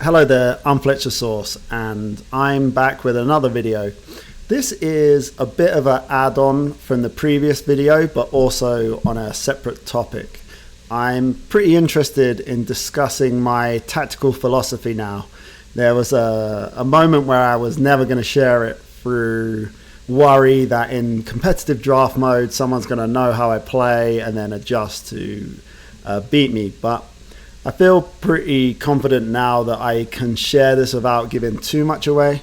Hello there, I'm Fletcher Source and I'm back with another video. This is a bit of an add-on from the previous video, but also on a separate topic. I'm pretty interested in discussing my tactical philosophy now. There was a moment where I was never going to share it through worry that in competitive draft mode someone's going to know how I play and then adjust to beat me, but I feel pretty confident now that I can share this without giving too much away,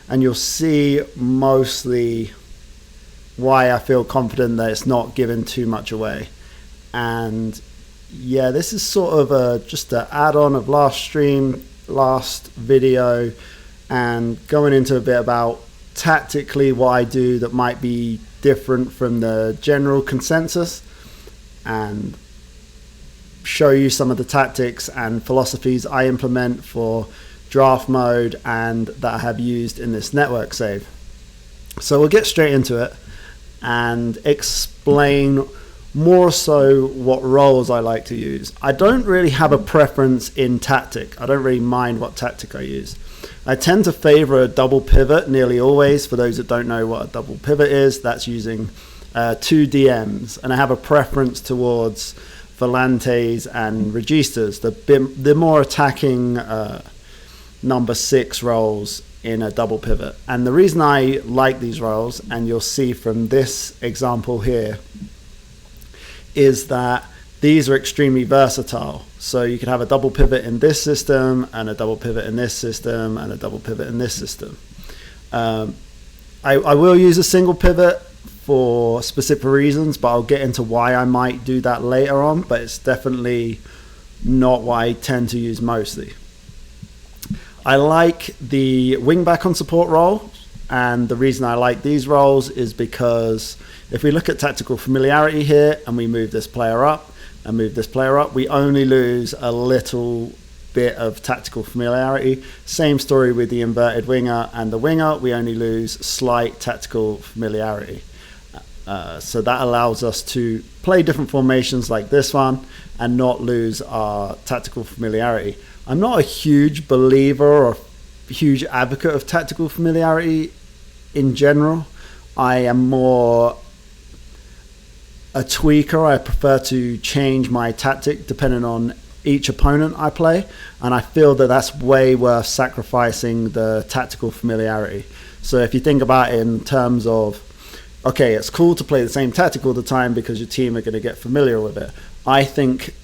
and you'll see mostly why I feel confident that it's not giving too much away. And yeah, this is sort of just an add-on of last video, and going into a bit about tactically what I do that might be different from the general consensus, and show you some of the tactics and philosophies I implement for draft mode and that I have used in this network save. So we'll get straight into it and explain more so what roles I like to use. I don't really have a preference in tactic. I don't really mind what tactic I use. I tend to favor a double pivot nearly always. For those that don't know what a double pivot is, that's using two DMs, and I have a preference towards volantes and registas, the more attacking number 6 roles in a double pivot. And the reason I like these roles, and you'll see from this example here, is that these are extremely versatile. So you can have a double pivot in this system and a double pivot in this system and a double pivot in this system. I will use a single pivot for specific reasons, but I'll get into why I might do that later on, but it's definitely not what I tend to use mostly. I like the wingback on support role, and the reason I like these roles is because if we look at tactical familiarity here and we move this player up and move this player up, we only lose a little bit of tactical familiarity. Same story with the inverted winger and the winger, we only lose slight tactical familiarity. So that allows us to play different formations like this one and not lose our tactical familiarity. I'm not a huge believer or huge advocate of tactical familiarity in general. I am more a tweaker. I prefer to change my tactic depending on each opponent I play, and I feel that that's way worth sacrificing the tactical familiarity. So if you think about it in terms of, okay, it's cool to play the same tactic all the time because your team are going to get familiar with it, I think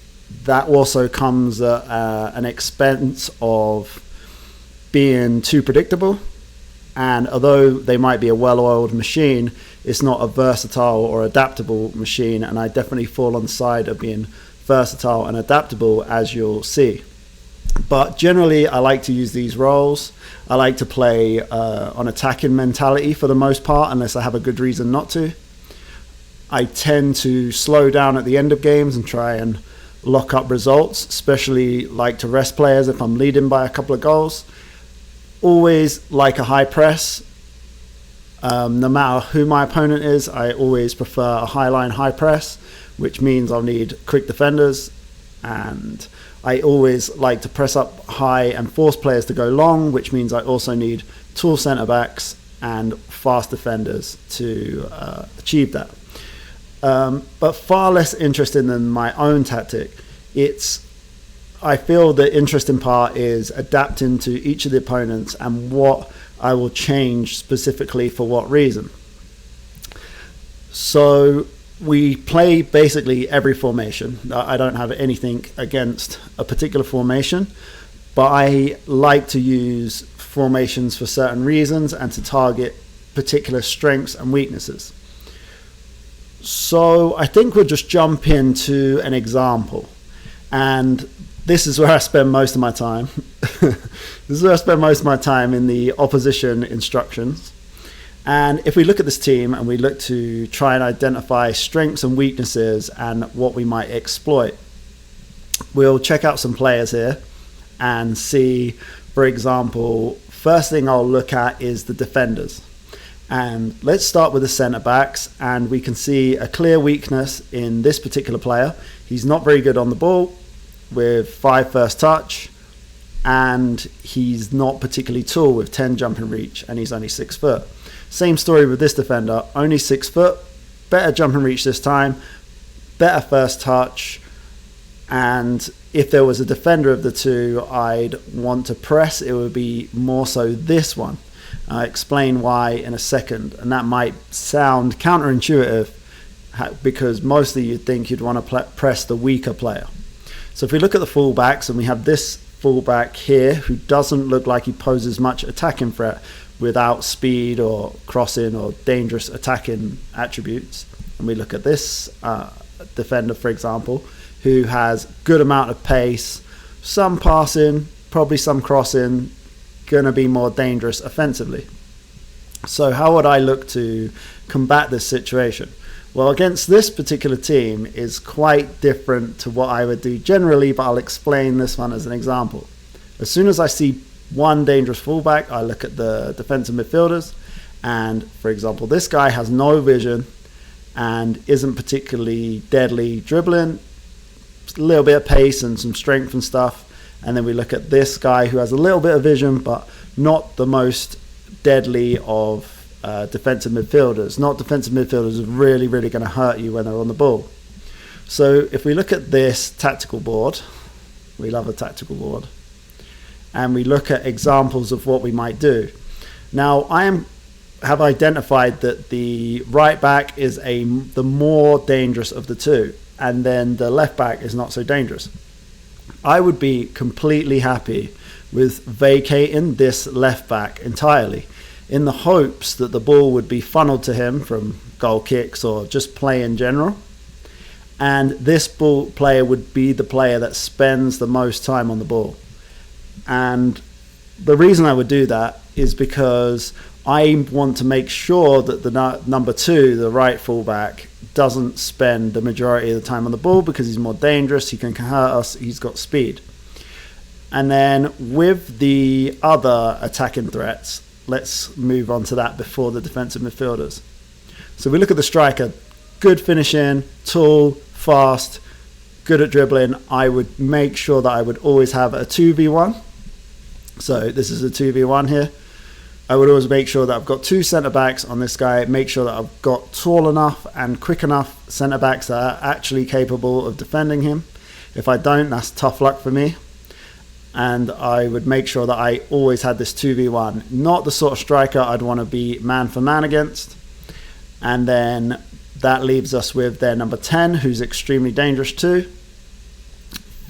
that also comes at an expense of being too predictable. And although they might be a well-oiled machine, it's not a versatile or adaptable machine, and I definitely fall on the side of being versatile and adaptable, as you'll see. But generally, I like to use these roles. I like to play on attacking mentality for the most part, unless I have a good reason not to. I tend to slow down at the end of games and try and lock up results, especially like to rest players if I'm leading by a couple of goals. Always like a high press. No matter who my opponent is, I always prefer a high line high press, which means I'll need quick defenders, and I always like to press up high and force players to go long, which means I also need tall centre backs and fast defenders to achieve that. But far less interesting than my own tactic. I feel the interesting part is adapting to each of the opponents and what I will change specifically for what reason. So we play basically every formation. I don't have anything against a particular formation, but I like to use formations for certain reasons and to target particular strengths and weaknesses. So I think we'll just jump into an example, and this is where I spend most of my time. This is where I spend most of my time in the opposition instructions. And if we look at this team and we look to try and identify strengths and weaknesses and what we might exploit, we'll check out some players here and see, for example, first thing I'll look at is the defenders. And let's start with the centre backs, and we can see a clear weakness in this particular player. He's not very good on the ball with 5 first touch. and he's not particularly tall with 10 jumping reach, and he's only 6 foot. Same story with this defender, only 6 foot, better jumping reach this time, better first touch, and if there was a defender of the two I'd want to press, it would be more so this one. I'll explain why in a second, and that might sound counterintuitive because mostly you'd think you'd want to press the weaker player. So if we look at the fullbacks, and we have this fullback here who doesn't look like he poses much attacking threat without speed or crossing or dangerous attacking attributes, and we look at this defender, for example, who has good amount of pace, some passing, probably some crossing, going to be more dangerous offensively. So how would I look to combat this situation? Well, against this particular team is quite different to what I would do generally, but I'll explain this one as an example. As soon as I see one dangerous fullback, I look at the defensive midfielders, and for example, this guy has no vision and isn't particularly deadly dribbling, a little bit of pace and some strength and stuff. And then we look at this guy who has a little bit of vision, but not the most deadly of defensive midfielders. Not defensive midfielders are really, really going to hurt you when they're on the ball. So if we look at this tactical board, we love a tactical board, and we look at examples of what we might do. Now, have identified that the right back is the more dangerous of the two, and then the left back is not so dangerous. I would be completely happy with vacating this left back entirely in the hopes that the ball would be funneled to him from goal kicks or just play in general. And this player would be the player that spends the most time on the ball. And the reason I would do that is because I want to make sure that the number 2, the right fullback, doesn't spend the majority of the time on the ball because he's more dangerous, he can hurt us, he's got speed. And then with the other attacking threats, let's move on to that before the defensive midfielders. So we look at the striker, good finishing, tall, fast, good at dribbling. I would make sure that I would always have a 2v1. So this is a 2v1 here. I would always make sure that I've got 2 centre-backs on this guy, make sure that I've got tall enough and quick enough centre-backs that are actually capable of defending him. If I don't, that's tough luck for me. And I would make sure that I always had this 2v1, not the sort of striker I'd want to be man for man against. And then that leaves us with their number 10, who's extremely dangerous too.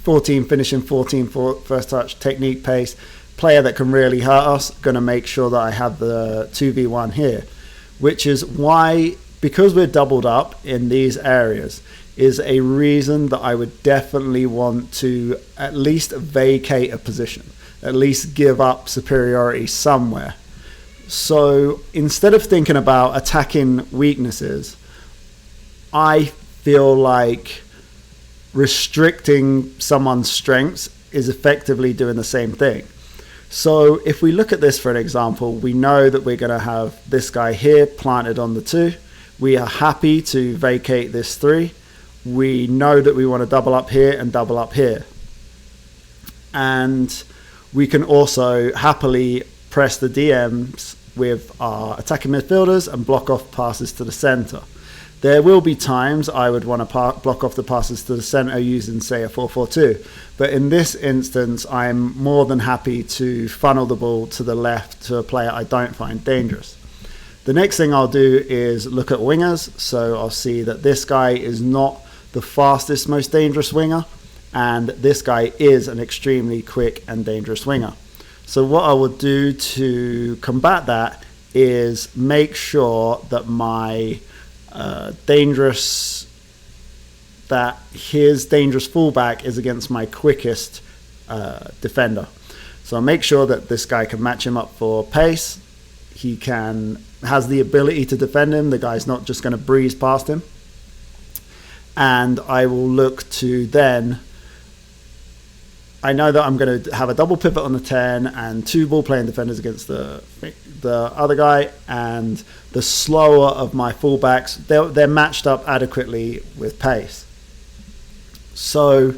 14 finishing, 14 first touch, technique, pace. Player that can really hurt us. Going to make sure that I have the 2v1 here, which is why, because we're doubled up in these areas, is a reason that I would definitely want to at least vacate a position, at least give up superiority somewhere. So instead of thinking about attacking weaknesses, I feel like restricting someone's strengths is effectively doing the same thing. So if we look at this for an example, we know that we're going to have this guy here planted on the 2. We are happy to vacate this 3. We know that we want to double up here and double up here. And we can also happily press the DMs with our attacking midfielders and block off passes to the centre. There will be times I would want to block off the passes to the centre using, say, a 4-4-2. But in this instance, I'm more than happy to funnel the ball to the left to a player I don't find dangerous. The next thing I'll do is look at wingers. So I'll see that this guy is not the fastest, most dangerous winger, and this guy is an extremely quick and dangerous winger. So what I will do to combat that is make sure that my his dangerous fullback is against my quickest defender. So I'll make sure that this guy can match him up for pace. He has the ability to defend him. The guy's not just going to breeze past him. And I will look to then, I know that I'm going to have a double pivot on the 10 and 2 ball playing defenders against the other guy, and the slower of my fullbacks, they're matched up adequately with pace. So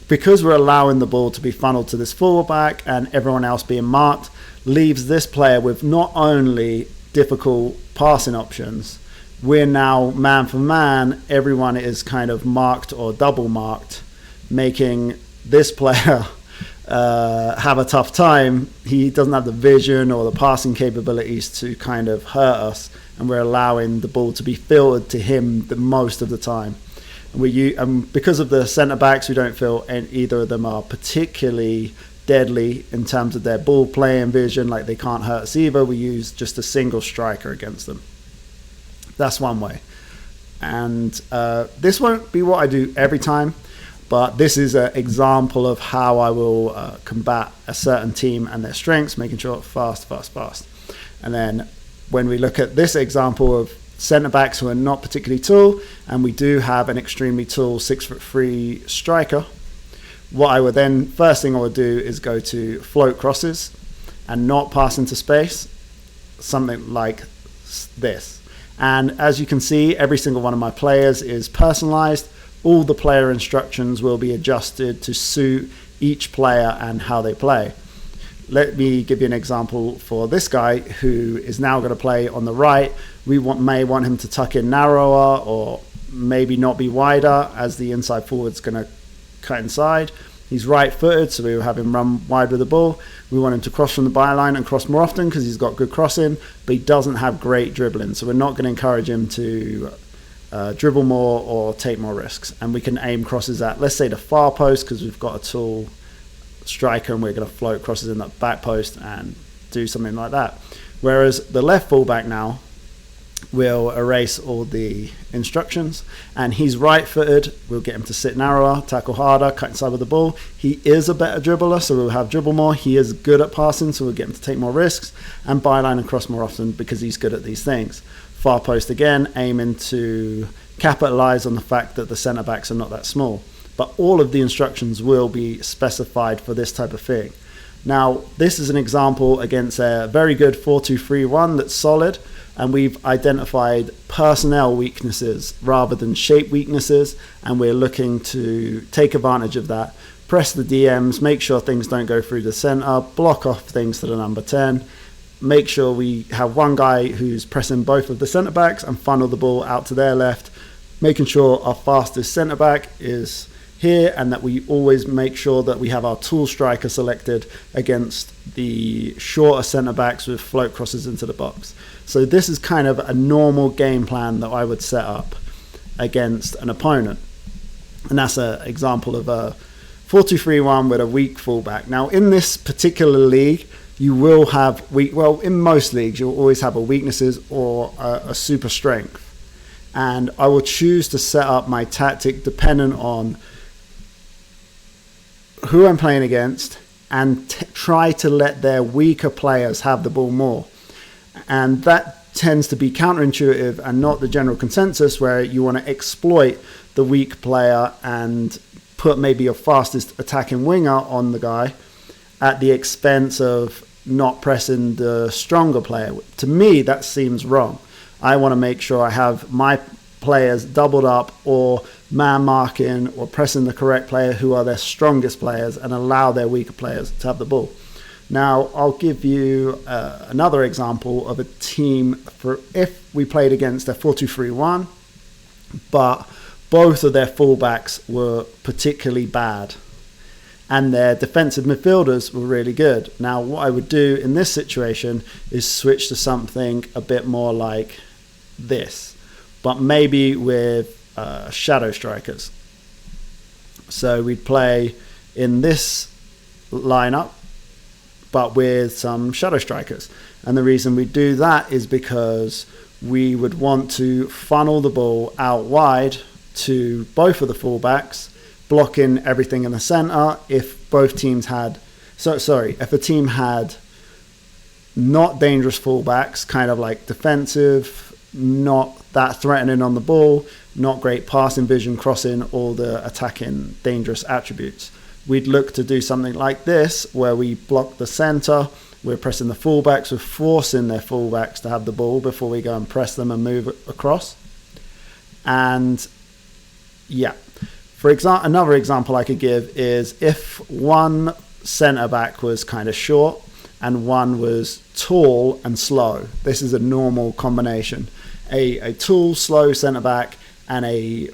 because we're allowing the ball to be funneled to this fullback and everyone else being marked, leaves this player with not only difficult passing options, we're now man for man, everyone is kind of marked or double marked, making this player have a tough time. He doesn't have the vision or the passing capabilities to kind of hurt us, and we're allowing the ball to be filtered to him the most of the time. And because of the centre backs, we don't feel either of them are particularly deadly in terms of their ball playing vision, like they can't hurt us either. We use just a single striker against them. That's one way. And this won't be what I do every time, but this is an example of how I will combat a certain team and their strengths, making sure fast. And then when we look at this example of centre backs who are not particularly tall, and we do have an extremely tall 6'3" striker, what I would then, first thing I would do is go to float crosses and not pass into space, something like this. And as you can see, every single one of my players is personalized. All the player instructions will be adjusted to suit each player and how they play. Let me give you an example for this guy who is now going to play on the right. We may want him to tuck in narrower or maybe not be wider, as the inside forward's going to cut inside. He's right-footed, so we will have him run wide with the ball. We want him to cross from the byline and cross more often because he's got good crossing, but he doesn't have great dribbling, so we're not going to encourage him to dribble more or take more risks. And we can aim crosses at, let's say, the far post, because we've got a tall striker and we're going to float crosses in the back post and do something like that. Whereas the left fullback now will erase all the instructions, and he's right-footed. We'll get him to sit narrower, tackle harder, cut inside with the ball. He is a better dribbler, so we'll have dribble more. He is good at passing, so we'll get him to take more risks, and byline and cross more often because he's good at these things. Far post again, aiming to capitalize on the fact that the centre backs are not that small. But all of the instructions will be specified for this type of thing. Now, this is an example against a very good 4-2-3-1 that's solid, and we've identified personnel weaknesses rather than shape weaknesses, and we're looking to take advantage of that. Press the DMs, make sure things don't go through the centre, block off things to the number 10, make sure we have one guy who's pressing both of the centre backs and funnel the ball out to their left, making sure our fastest centre back is here, and that we always make sure that we have our tall striker selected against the shorter centre backs with float crosses into the box. So this is kind of a normal game plan that I would set up against an opponent, and that's an example of a 4-2-3-1 with a weak fullback. Now, in this particular league, you will have in most leagues you'll always have a weaknesses or a super strength, and I will choose to set up my tactic dependent on who I'm playing against and try to let their weaker players have the ball more. And that tends to be counterintuitive and not the general consensus, where you want to exploit the weak player and put maybe your fastest attacking winger on the guy at the expense of not pressing the stronger player. To me, that seems wrong. I want to make sure I have my players doubled up or man marking or pressing the correct player who are their strongest players and allow their weaker players to have the ball. Now, I'll give you another example of a team for if we played against a 4-2-3-1, but both of their fullbacks were particularly bad and their defensive midfielders were really good. Now, what I would do in this situation is switch to something a bit more like this, but maybe with shadow strikers. So we'd play in this lineup, but with some shadow strikers. And the reason we do that is because we would want to funnel the ball out wide to both of the fullbacks, blocking everything in the center. If both teams had, if a team had not dangerous fullbacks, kind of like defensive, not that threatening on the ball, not great passing vision, crossing, all the attacking dangerous attributes, we'd look to do something like this, where we block the center, we're pressing the fullbacks, we're forcing their fullbacks to have the ball before we go and press them and move across. And yeah, For example, another example I could give is if one centre back was kind of short and one was tall and slow. This is a normal combination. A tall, slow centre back and a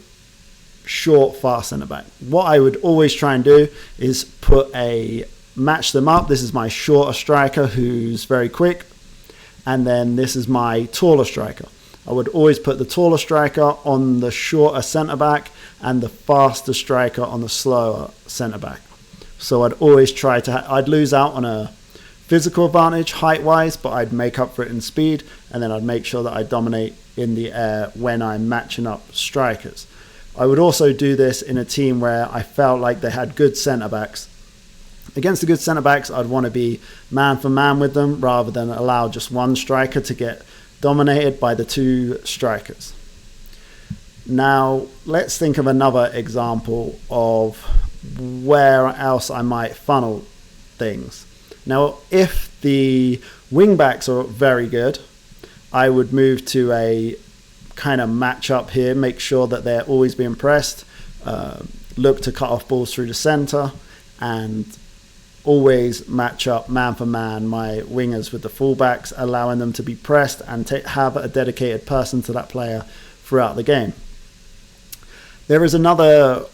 short, fast centre back. What I would always try and do is match them up. This is my shorter striker who's very quick, and then this is my taller striker. I would always put the taller striker on the shorter centre back and the faster striker on the slower centre back. So I'd always try I'd lose out on a physical advantage height wise, but I'd make up for it in speed, and then I'd make sure that I dominate in the air when I'm matching up strikers. I would also do this in a team where I felt like they had good centre backs. Against the good centre backs, I'd want to be man for man with them rather than allow just one striker to get dominated by the two strikers. Now, let's think of another example of where else I might funnel things. Now, if the wing backs are very good, I would move to a kind of match up here, make sure that they're always being pressed, look to cut off balls through the centre, and always match up man for man my wingers with the fullbacks, allowing them to be pressed and have a dedicated person to that player throughout the game. There is another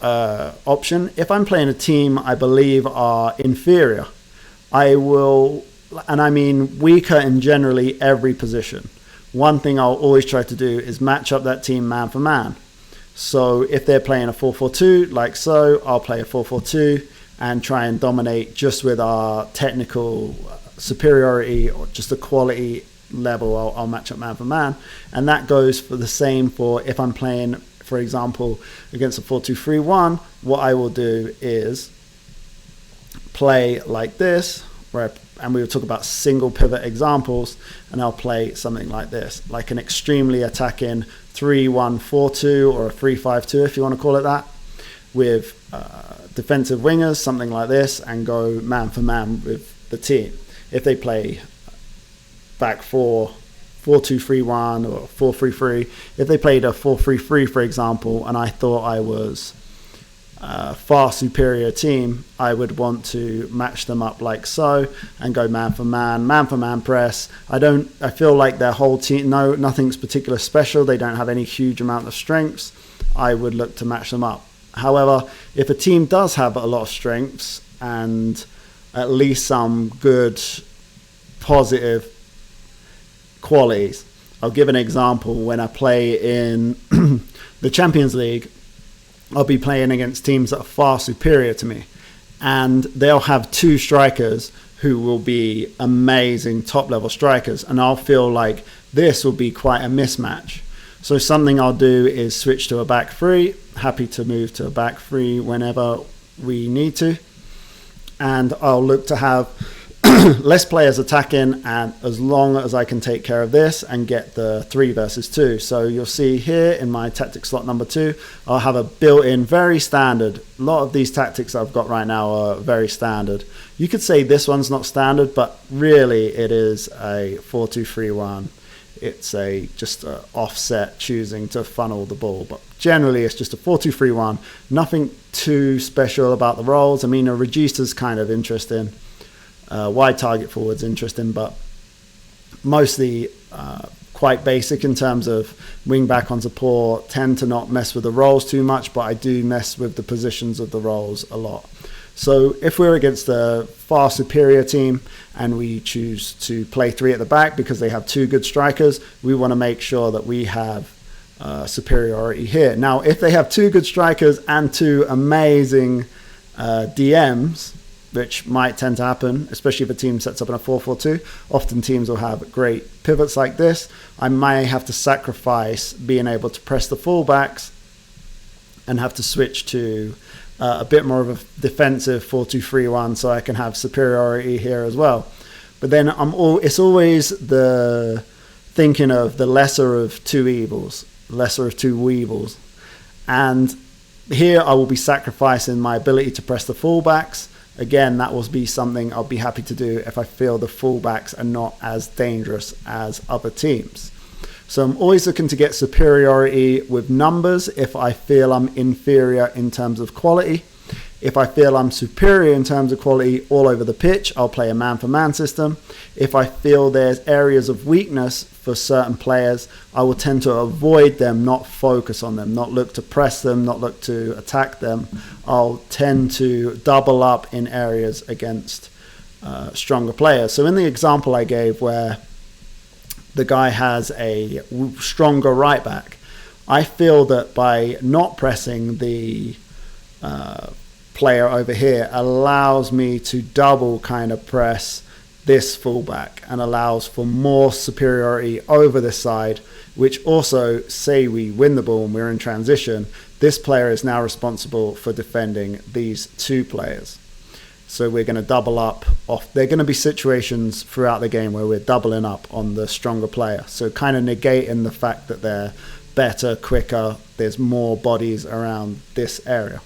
option. If I'm playing a team I believe are inferior, I will, and I mean weaker in generally every position. One thing I'll always try to do is match up that team man for man. So if they're playing a 4-4-2 like so, I'll play a 4-4-2 and try and dominate just with our technical superiority or just the quality level. I'll match up man for man. And that goes for the same for if I'm playing, for example, against a 4-2-3-1, what I will do is play like this, and we will talk about single pivot examples, and I'll play something like this, like an extremely attacking 3-1-4-2 or a 3-5-2 if you want to call it that, with defensive wingers, something like this, and go man for man with the team. If they play back 4-2-3-1 or 4-3-3, if they played a 4-3-3 for example, and I thought I was a far superior team, I would want to match them up like so and go man for man press. I feel like their whole team, nothing's particular special, they don't have any huge amount of strengths. I would look to match them up. However, if a team does have a lot of strengths and at least some good positive qualities, I'll give an example. When I play in the Champions League, I'll be playing against teams that are far superior to me, and they'll have two strikers who will be amazing top level strikers, and I'll feel like this will be quite a mismatch. So something I'll do is switch to a back three. Happy to move to a back three whenever we need to, and I'll look to have less players attacking, and as long as I can take care of this and get the 3 versus 2. So you'll see here in my tactic slot number 2, I'll have a built-in, very standard. A lot of these tactics I've got right now are very standard. You could say this one's not standard, but really it is a 4-2-3-1. It's just a offset choosing to funnel the ball, but generally it's just a 4-2-3-1. Nothing too special about the roles. I mean, a regista's kind of interesting. Wide target forward's interesting, but mostly quite basic in terms of wing back on support. Tend to not mess with the roles too much, but I do mess with the positions of the roles a lot. So if we're against a far superior team and we choose to play 3 at the back because they have 2 good strikers, we want to make sure that we have superiority here. Now, if they have 2 good strikers and 2 amazing DMs, which might tend to happen, especially if a team sets up in a 4-4-2. Often teams will have great pivots like this. I may have to sacrifice being able to press the fullbacks and have to switch to a bit more of a defensive 4-2-3-1 so I can have superiority here as well. But then it's always the thinking of the lesser of 2 evils, lesser of 2 weevils. And here I will be sacrificing my ability to press the fullbacks. Again, that will be something I'll be happy to do if I feel the fullbacks are not as dangerous as other teams. So I'm always looking to get superiority with numbers if I feel I'm inferior in terms of quality. If I feel I'm superior in terms of quality all over the pitch, I'll play a man-for-man system. If I feel there's areas of weakness for certain players, I will tend to avoid them, not focus on them, not look to press them, not look to attack them. I'll tend to double up in areas against stronger players. So in the example I gave where the guy has a stronger right back, I feel that by not pressing the player over here allows me to double kind of press this fullback and allows for more superiority over this side, which also, say we win the ball and we're in transition, this player is now responsible for defending these two players. So we're going to double up off. There are going to be situations throughout the game where we're doubling up on the stronger player. So kind of negating the fact that they're better, quicker, there's more bodies around this area.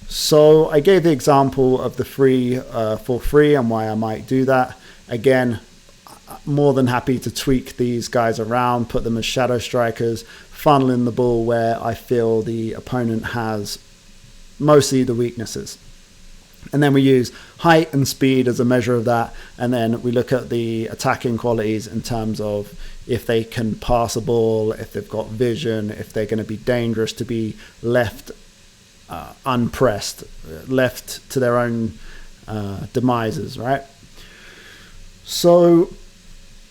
So I gave the example of the 3-4-3 and why I might do that. Again, more than happy to tweak these guys around, put them as shadow strikers, funneling the ball where I feel the opponent has mostly the weaknesses. And then we use height and speed as a measure of that. And then we look at the attacking qualities in terms of if they can pass a ball, if they've got vision, if they're going to be dangerous to be left unpressed, left to their own demises, right? So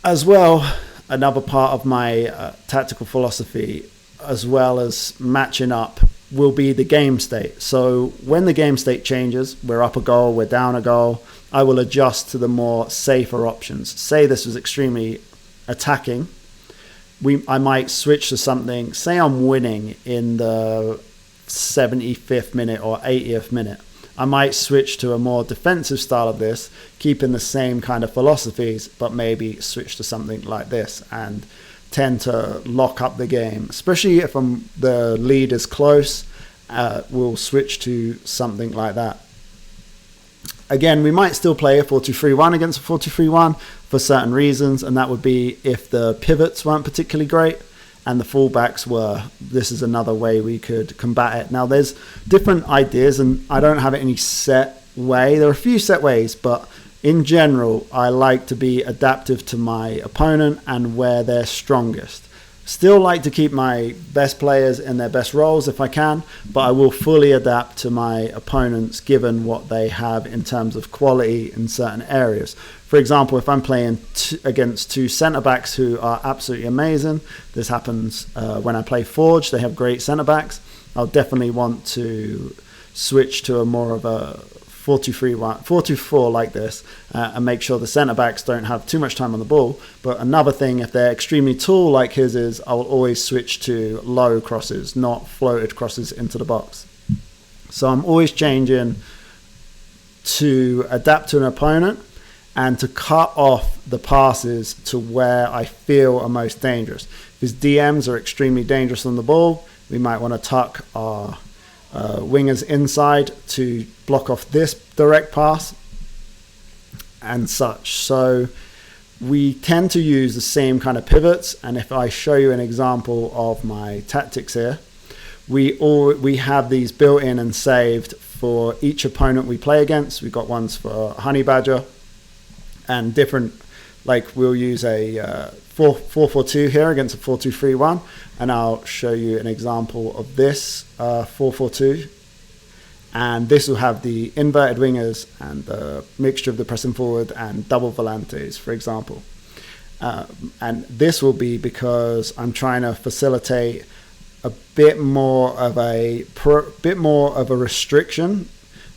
as well, another part of my tactical philosophy, as well as matching up, will be the game state. So when the game state changes, we're up a goal, we're down a goal, I will adjust to the more safer options. Say this was extremely attacking, I might switch to something. Say I'm winning in the 75th minute or 80th minute, I might switch to a more defensive style of this, keeping the same kind of philosophies, but maybe switch to something like this and tend to lock up the game. Especially if the lead is close, we'll switch to something like that. Again, we might still play a 4-2-3-1 against a 4-2-3-1 for certain reasons, and that would be if the pivots weren't particularly great and the fullbacks were. This is another way we could combat it. Now, there's different ideas, and I don't have any set way. There are a few set ways, but in general, I like to be adaptive to my opponent and where they're strongest. Still like to keep my best players in their best roles if I can, but I will fully adapt to my opponents given what they have in terms of quality in certain areas. For example, if I'm playing against two centre-backs who are absolutely amazing, this happens when I play Forge, they have great centre-backs, I'll definitely want to switch to a more of a 4-2-3-1, 4-2-4 like this, and make sure the centre-backs don't have too much time on the ball. But another thing, if they're extremely tall like his is, I will always switch to low crosses, not floated crosses into the box. So I'm always changing to adapt to an opponent and to cut off the passes to where I feel are most dangerous. If his DMs are extremely dangerous on the ball, we might want to tuck our wingers inside to block off this direct pass and such. So we tend to use the same kind of pivots, and if I show you an example of my tactics here, we have these built in and saved for each opponent we play against. We've got ones for Honey Badger and different, like we'll use a 4-4-2 here against a 4-2-3-1, and I'll show you an example of this 4-4-2, and this will have the inverted wingers and the mixture of the pressing forward and double volantes, for example, and this will be because I'm trying to facilitate a bit more of a restriction,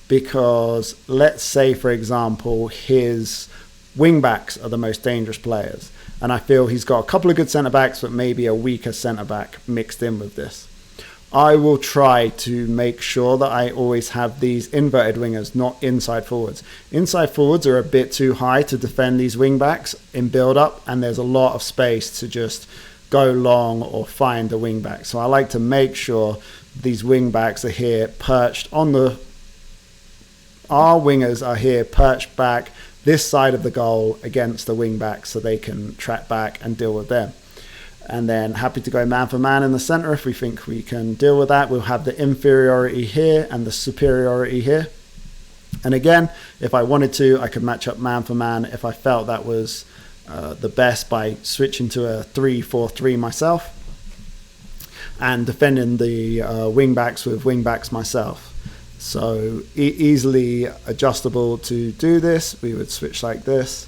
because let's say, for example, his wing backs are the most dangerous players, and I feel he's got a couple of good centre backs but maybe a weaker centre back mixed in with this. I will try to make sure that I always have these inverted wingers, not inside forwards. Inside forwards are a bit too high to defend these wing backs in build up, and there's a lot of space to just go long or find the wing back. So I like to make sure these wing backs are here perched on our wingers are here perched back this side of the goal against the wing back so they can track back and deal with them. And then happy to go man for man in the center if we think we can deal with that. We'll have the inferiority here and the superiority here. And again, if I wanted to, I could match up man for man if I felt that was the best by switching to a 3-4-3 myself and defending the wing backs with wing backs myself. So easily adjustable to do this. We would switch like this,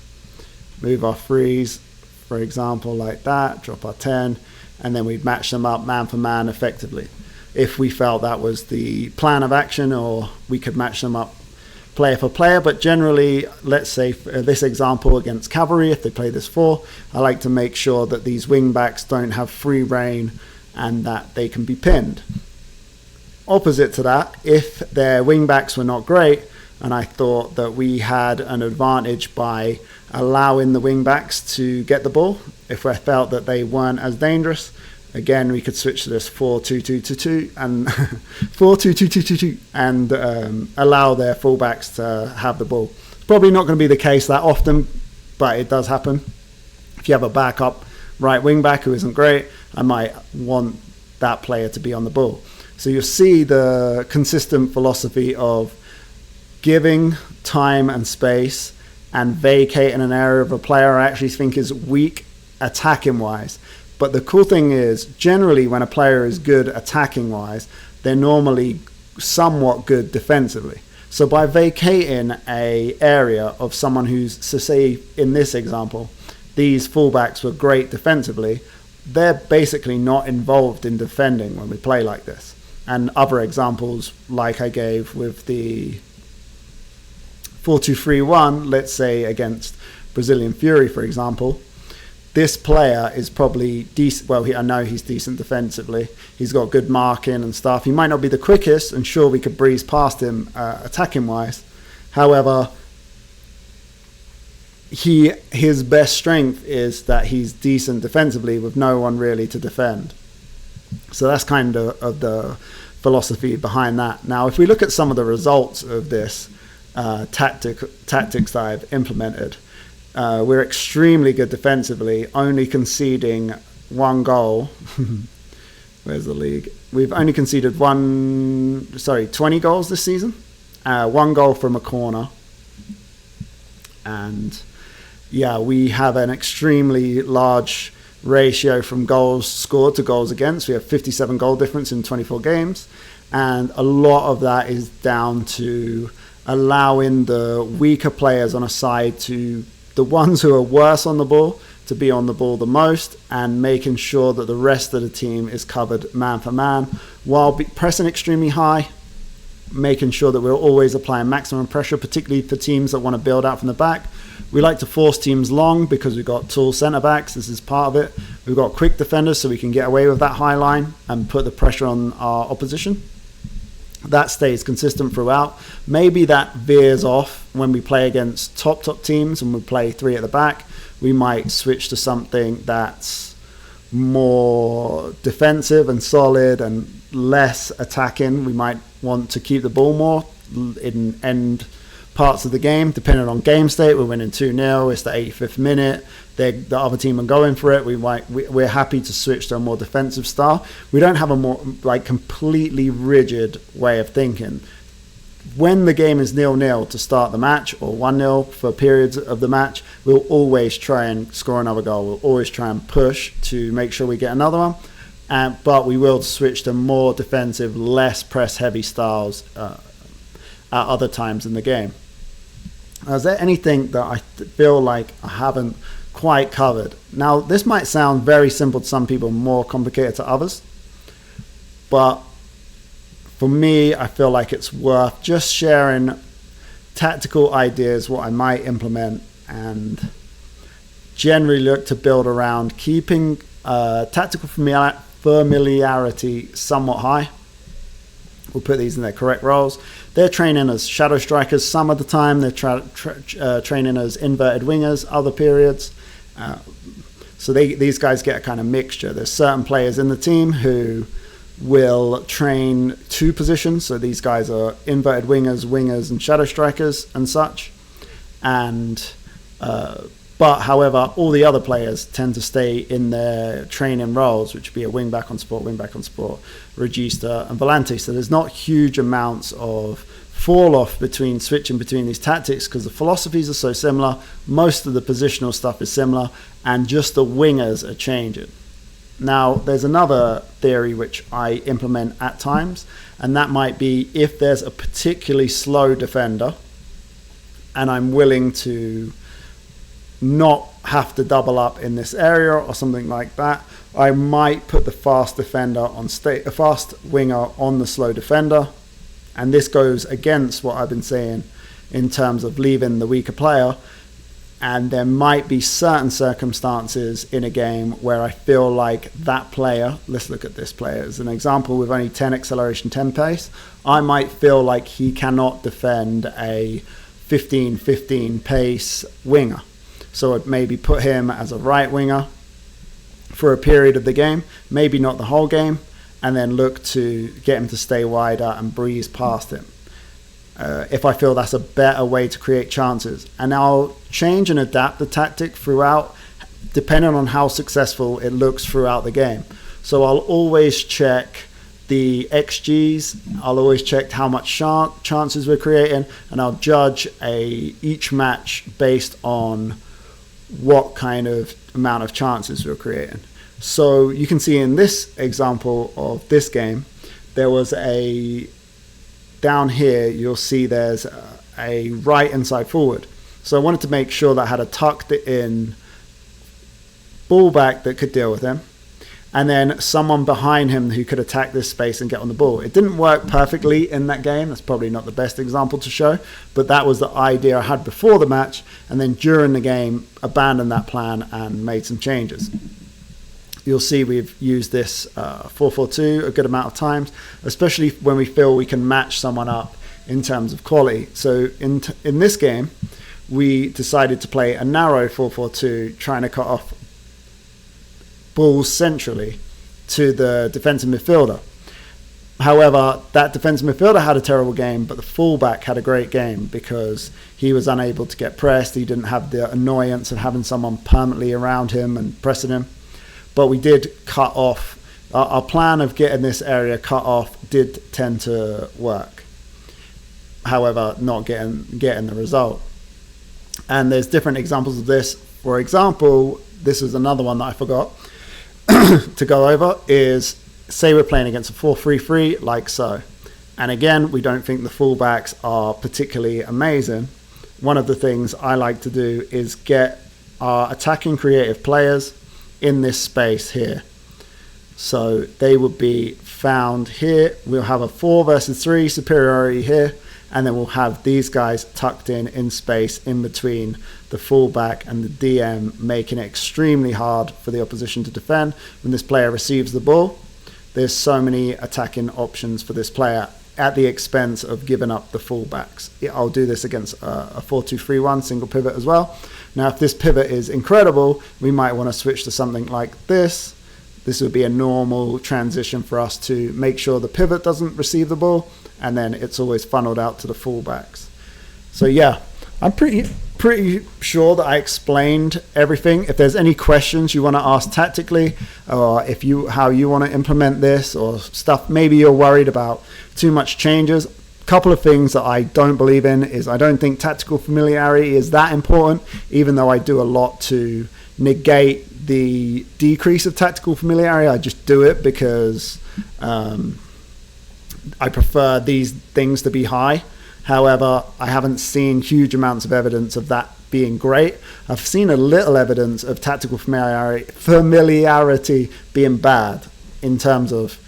move our threes, for example, like that, drop our 10, and then we'd match them up man for man effectively. If we felt that was the plan of action, or we could match them up player for player, but generally, let's say for this example against cavalry, if they play this 4, I like to make sure that these wing backs don't have free reign and that they can be pinned. Opposite to that, if their wing backs were not great, and I thought that we had an advantage by allowing the wing backs to get the ball, if I felt that they weren't as dangerous, again we could switch to this 4-2-2-2-2 and 4-2-2-2-2 and allow their fullbacks to have the ball. It's probably not going to be the case that often, but it does happen. If you have a backup right wing back who isn't great, I might want that player to be on the ball. So you'll see the consistent philosophy of giving time and space and vacating an area of a player I actually think is weak attacking wise. But the cool thing is, generally when a player is good attacking wise, they're normally somewhat good defensively. So by vacating a area of someone who's, so say in this example, these fullbacks were great defensively, they're basically not involved in defending when we play like this. And other examples like I gave with the 4-2-3-1, let's say against Brazilian Fury, for example, this player is probably decent. Well, I know he's decent defensively. He's got good marking and stuff. He might not be the quickest, and sure, we could breeze past him attacking-wise. However, his best strength is that he's decent defensively with no one really to defend. So that's kind of the philosophy behind that. Now, if we look at some of the results of this tactics that I've implemented, we're extremely good defensively, only conceding 1 goal. Where's the league? We've only conceded 20 goals this season. 1 goal from a corner. And yeah, we have an extremely large ratio from goals scored to goals against. We have 57 goal difference in 24 games. And a lot of that is down to allowing the weaker players on a side to the ones who are worse on the ball to be on the ball the most, and making sure that the rest of the team is covered man for man while pressing extremely high, making sure that we're always applying maximum pressure, particularly for teams that want to build out from the back. We like to force teams long because we've got tall centre backs. This is part of it. We've got quick defenders, so we can get away with that high line and put the pressure on our opposition. That stays consistent throughout. Maybe that veers off when we play against top teams and we play 3 at the back. We might switch to something that's more defensive and solid and less attacking. We might want to keep the ball more in end parts of the game, depending on game state. We're winning 2-0, it's the 85th minute, the other team are going for it. We're happy to switch to a more defensive style. We don't have a more completely rigid way of thinking. When the game is 0-0 to start the match, or 1-0 for periods of the match, we'll always try and score another goal. We'll always try and push to make sure we get another one. But we will switch to more defensive, less press-heavy styles at other times in the game. Is there anything that I feel like I haven't quite covered? Now, this might sound very simple to some people, more complicated to others. But for me, I feel like it's worth just sharing tactical ideas, what I might implement, and generally look to build around keeping tactical familiarity somewhat high. We'll put these in their correct roles. They're training as shadow strikers some of the time. They're training as inverted wingers other periods. So these guys get a kind of mixture. There's certain players in the team who will train 2 positions. So these guys are inverted wingers, and shadow strikers and such. And But however, all the other players tend to stay in their training roles, which would be a wing back on support, regista, and volante. So there's not huge amounts of fall off between switching between these tactics because the philosophies are so similar. Most of the positional stuff is similar, and just the wingers are changing. Now, there's another theory which I implement at times, and that might be if there's a particularly slow defender and I'm willing to not have to double up in this area or something like that, I might put the fast defender on a fast winger on the slow defender. And this goes against what I've been saying in terms of leaving the weaker player. And there might be certain circumstances in a game where I feel like that player, let's look at this player as an example with only 10 acceleration, 10 pace, I might feel like he cannot defend a 15-15 pace winger. So I'd maybe put him as a right winger for a period of the game, maybe not the whole game, and then look to get him to stay wider and breeze past him. If I feel that's a better way to create chances. And I'll change and adapt the tactic throughout, depending on how successful it looks throughout the game. So I'll always check the XGs, I'll always check how much chances we're creating, and I'll judge each match based on what kind of amount of chances we're creating. So you can see in this example of this game, there was down here, you'll see there's a right inside forward. So I wanted to make sure that I had a tucked in ball back that could deal with him, and then someone behind him who could attack this space and get on the ball. It didn't work perfectly in that game. That's probably not the best example to show, but that was the idea I had before the match, and then during the game, abandoned that plan and made some changes. You'll see we've used this 4-4-2 a good amount of times, especially when we feel we can match someone up in terms of quality. So in this game, we decided to play a narrow 4-4-2, trying to cut off balls centrally to the defensive midfielder. However, that defensive midfielder had a terrible game, but the fullback had a great game because he was unable to get pressed. He didn't have the annoyance of having someone permanently around him and pressing him. But we did cut off. Our plan of getting this area cut off did tend to work. However, not getting the result. And there's different examples of this. For example, this is another one that I forgot to go over, is say we're playing against a 4-3-3 like so. And again, we don't think the fullbacks are particularly amazing. One of the things I like to do is get our attacking creative players in this space here. So they would be found here. We'll have a 4 versus 3 superiority here, and then we'll have these guys tucked in space in between the fullback and the DM, making it extremely hard for the opposition to defend. When this player receives the ball, there's so many attacking options for this player at the expense of giving up the fullbacks. I'll do this against a 4-2-3-1 single pivot as well. Now, if this pivot is incredible, we might want to switch to something like this. This would be a normal transition for us to make sure the pivot doesn't receive the ball, and then it's always funneled out to the fullbacks. So yeah, I'm pretty sure that I explained everything. If there's any questions you want to ask tactically, or how you want to implement this, or stuff maybe you're worried about too much changes, couple of things that I don't believe in is I don't think tactical familiarity is that important, even though I do a lot to negate the decrease of tactical familiarity. I just do it because I prefer these things to be high. However, I haven't seen huge amounts of evidence of that being great. I've seen a little evidence of tactical familiarity being bad in terms of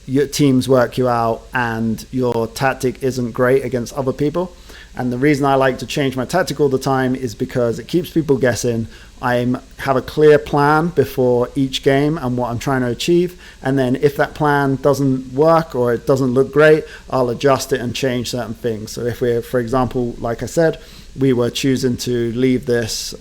your teams work you out and your tactic isn't great against other people. And the reason I like to change my tactic all the time is because it keeps people guessing. I have a clear plan before each game and what I'm trying to achieve. And then if that plan doesn't work or it doesn't look great, I'll adjust it and change certain things. So if we're, for example, like I said, we were choosing to leave this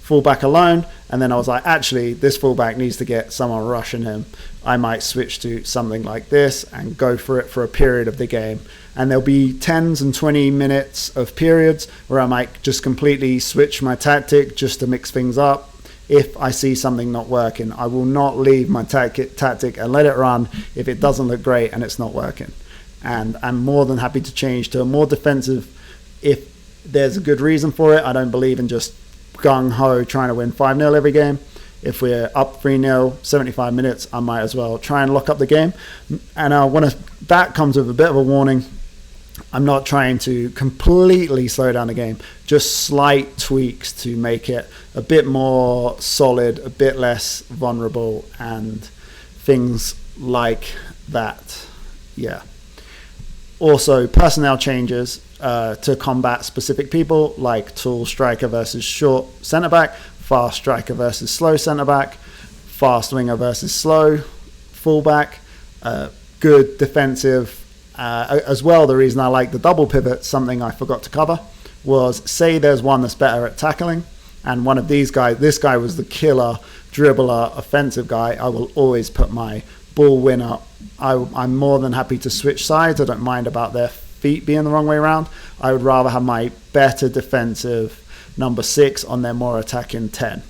fullback alone, and then I was like, actually, this fullback needs to get someone rushing him. I might switch to something like this and go for it for a period of the game And there'll be 10s and 20 minutes of periods where I might just completely switch my tactic just to mix things up. If I see something not working, I will not leave my tactic and let it run if it doesn't look great and it's not working. And I'm more than happy to change to a more defensive if there's a good reason for it. I don't believe in just gung-ho trying to win 5-0 every game. If we're up 3-0, 75 minutes, I might as well try and lock up the game. And that comes with a bit of a warning. I'm not trying to completely slow down the game, just slight tweaks to make it a bit more solid, a bit less vulnerable, and things like that. Yeah. Also, personnel changes to combat specific people, like tall striker versus short centre-back, fast striker versus slow centre-back, fast winger versus slow full-back, good defensive. As well, the reason I like the double pivot, something I forgot to cover, was say there's one that's better at tackling, and one of these guys, this guy was the killer dribbler offensive guy, I will always put my ball winner. I'm more than happy to switch sides. I don't mind about their feet being the wrong way around. I would rather have my better defensive number 6 on their more attacking 10.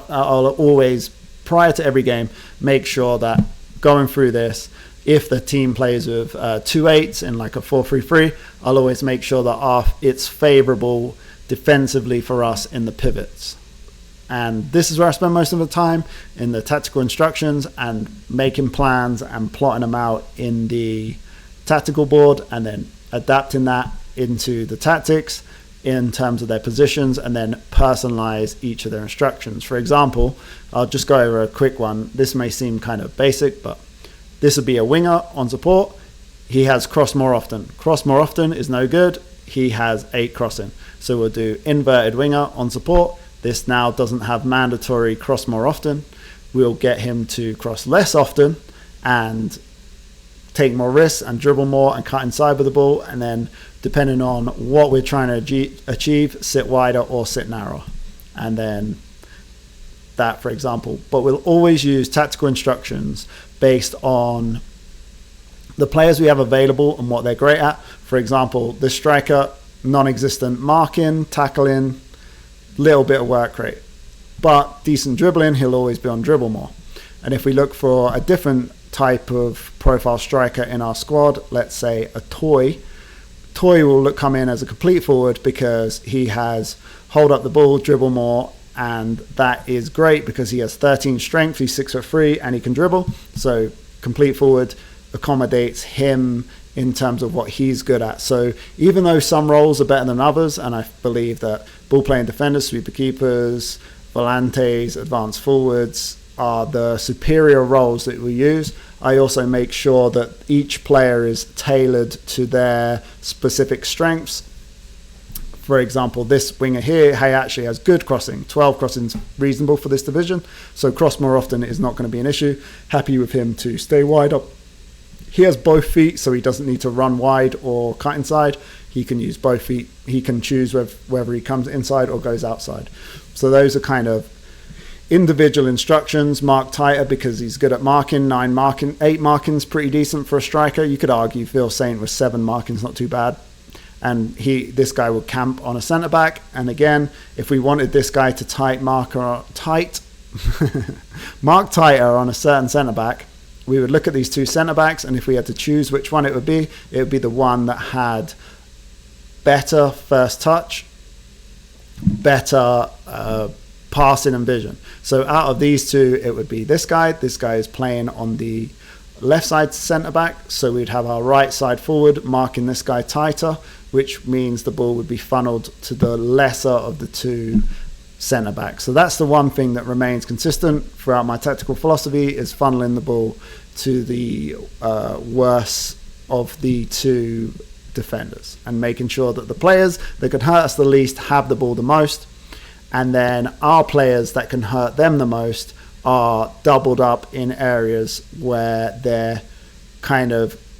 I'll always, prior to every game, make sure that going through this, if the team plays with 2 8s in like a 4-3-3, I'll always make sure that it's favorable defensively for us in the pivots. And this is where I spend most of the time, in the tactical instructions and making plans and plotting them out in the tactical board, and then adapting that into the tactics in terms of their positions, and then personalize each of their instructions. For example, I'll just go over a quick one. This may seem kind of basic, but this would be a winger on support. He has cross more often. Cross more often is no good. He has 8 crossing. So we'll do inverted winger on support. This now doesn't have mandatory cross more often. We'll get him to cross less often and take more risks and dribble more and cut inside with the ball. And then depending on what we're trying to achieve, sit wider or sit narrower. And then that, for example. But we'll always use tactical instructions based on the players we have available and what they're great at. For example, this striker, non-existent marking, tackling, little bit of work rate, but decent dribbling. He'll always be on dribble more. And if we look for a different type of profile striker in our squad, let's say a Toy will come in as a complete forward because he has hold up the ball, dribble more, and that is great because he has 13 strength, he's 6'3", and he can dribble. So complete forward accommodates him in terms of what he's good at. So even though some roles are better than others, and I believe that ball playing defenders, sweeper keepers, volantes, advanced forwards are the superior roles that we use, I also make sure that each player is tailored to their specific strengths. For example, this winger here, he actually has good crossing. 12 crossings reasonable for this division. So cross more often is not going to be an issue. Happy with him to stay wide up. He has both feet, so he doesn't need to run wide or cut inside. He can use both feet. He can choose whether he comes inside or goes outside. So those are kind of individual instructions. Mark tighter because he's good at marking. 8 marking's pretty decent for a striker. You could argue Phil Saint with 7 marking's not too bad. And this guy will camp on a centre back. And again, if we wanted this guy to mark tighter on a certain centre back, we would look at these 2 centre backs, and if we had to choose which one it would be the one that had better first touch, better passing and vision. So out of these 2, it would be this guy. This guy is playing on the left side centre back, so we'd have our right side forward marking this guy tighter, which means the ball would be funneled to the lesser of the 2 centre backs. So that's the one thing that remains consistent throughout my tactical philosophy, is funneling the ball to the worse of the 2 defenders and making sure that the players that can hurt us the least have the ball the most, and then our players that can hurt them the most are doubled up in areas where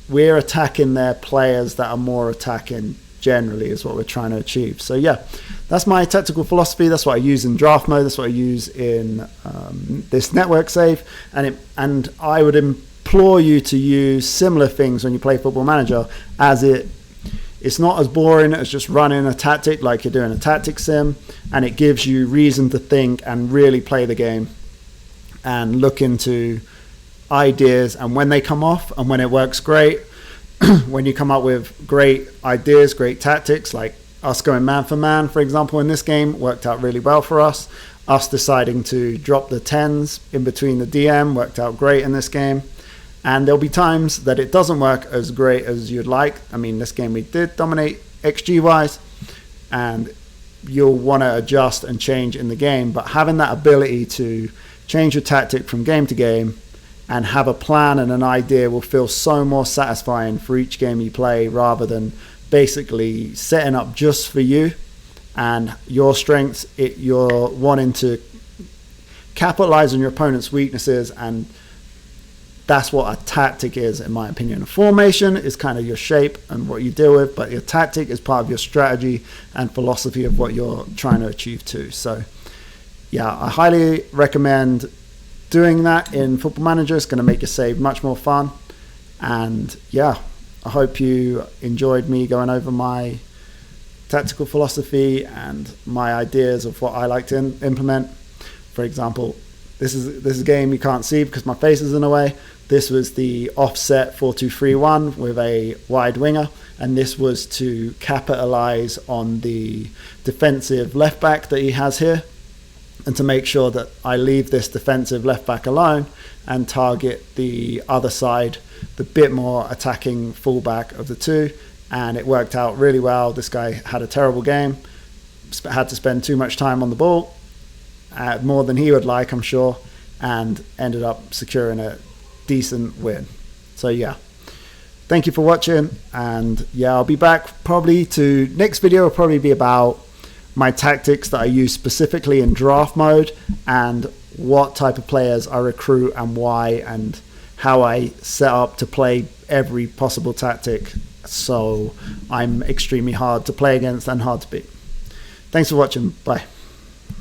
we're attacking their players that are more attacking generally, is what we're trying to achieve. So yeah, that's my tactical philosophy. That's what I use in draft mode. That's what I use in this network save, and I would implore you to use similar things when you play Football Manager, as it's not as boring as just running a tactic like you're doing a tactic sim, and it gives you reason to think and really play the game and look into ideas, and when they come off and when it works great, when you come up with great ideas, great tactics, like us going man for man, for example, in this game worked out really well for us. Us deciding to drop the 10s in between the DM worked out great in this game. And there'll be times that it doesn't work as great as you'd like. I mean, this game we did dominate XG wise, and you'll want to adjust and change in the game. But having that ability to change your tactic from game to game and have a plan and an idea will feel so more satisfying for each game you play, rather than basically setting up just for you and your strengths. You're wanting to capitalize on your opponent's weaknesses, and that's what a tactic is, in my opinion. A formation is kind of your shape and what you deal with, but your tactic is part of your strategy and philosophy of what you're trying to achieve too. So yeah, I highly recommend doing that in Football Manager. It's going to make your save much more fun. And yeah, I hope you enjoyed me going over my tactical philosophy and my ideas of what I like to implement. For example, this is a game you can't see because my face is in the way. This was the offset 4-2-3-1 with a wide winger, and this was to capitalize on the defensive left back that he has here, and to make sure that I leave this defensive left back alone and target the other side, the bit more attacking fullback of the two. And it worked out really well. This guy had a terrible game, had to spend too much time on the ball, more than he would like, I'm sure, and ended up securing a decent win. So yeah, thank you for watching, and yeah, I'll be back probably to next video will probably be about my tactics that I use specifically in draft mode, and what type of players I recruit and why, and how I set up to play every possible tactic so I'm extremely hard to play against and hard to beat. Thanks for watching. Bye.